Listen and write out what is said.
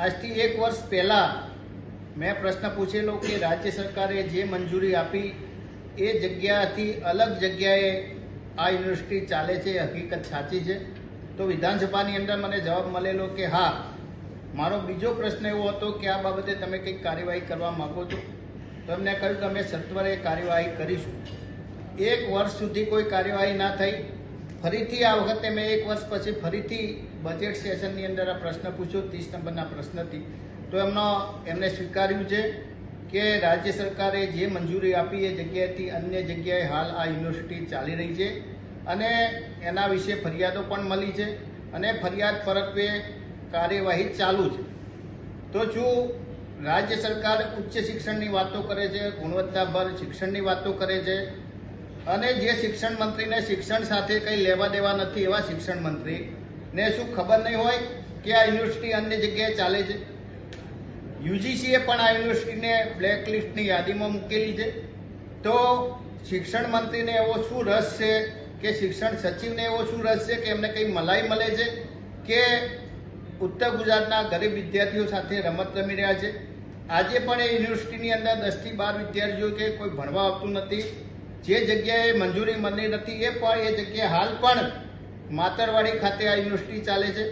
આજથી 1 વર્ષ પહેલા મેં પ્રશ્ન પૂછેલો કે રાજ્ય સરકારે જે મંજૂરી આપી એ જગ્યાથી અલગ જગ્યાએ આ યુનિવર્સિટી ચાલે છે, હકીકત સાચી છે? તો વિધાનસભાની અંદર મને જવાબ મળેલો કે હા. મારો બીજો પ્રશ્ન એવો હતો કે આ બાબતે તમે કંઈક કાર્યવાહી કરવા માંગો છો? તો એમને કહ્યું કે અમે સત્વરે કાર્યવાહી કરીશું. 1 વર્ષ સુધી કોઈ કાર્યવાહી ના થઈ. ફરીથી આ વખતે મેં 1 વર્ષ પછી ફરીથી બજેટ સેશનની અંદર આ પ્રશ્ન પૂછ્યો 30 નંબરના પ્રશ્નથી. તો એમને સ્વીકાર્યું છે કે રાજ્ય સરકારે જે મંજૂરી આપી એ જગ્યાએથી અન્ય જગ્યાએ હાલ આ યુનિવર્સિટી ચાલી રહી છે અને એના વિશે ફરિયાદો પણ મળી છે અને ફરિયાદ પરત્વે કાર્યવાહી ચાલુ છે. તો શું રાજ્ય સરકાર ઉચ્ચ શિક્ષણની વાતો કરે છે, ગુણવત્તાભર શિક્ષણની વાતો કરે છે અને જે શિક્ષણ મંત્રીને શિક્ષણ સાથે કંઈ લેવા દેવા નથી એવા શિક્ષણ મંત્રીને શું ખબર નહીં હોય કે આ યુનિવર્સિટી અન્ય જગ્યાએ ચાલે છે? યુજીસીએ પણ આ યુનિવર્સિટીને બ્લેકલિસ્ટની યાદીમાં મૂકેલી છે. તો શિક્ષણ મંત્રીને એવો શું રસ છે કે શિક્ષણ સચિવને એવો શું રસ છે કે એમને કંઈ મલાઈ મળે છે કે ઉત્તર ગુજરાતના ગરીબ વિદ્યાર્થીઓ સાથે રમત રમી રહ્યા છે? આજે પણ એ યુનિવર્સિટીની અંદર 10 થી 12 વિદ્યાર્થીઓ કે કોઈ ભણવા આવતું નથી. જે જગ્યાએ મંજૂરી મળી નથી એ જગ્યાએ હાલ પણ માતરવાડી ખાતે આ યુનિવર્સિટી ચાલે છે.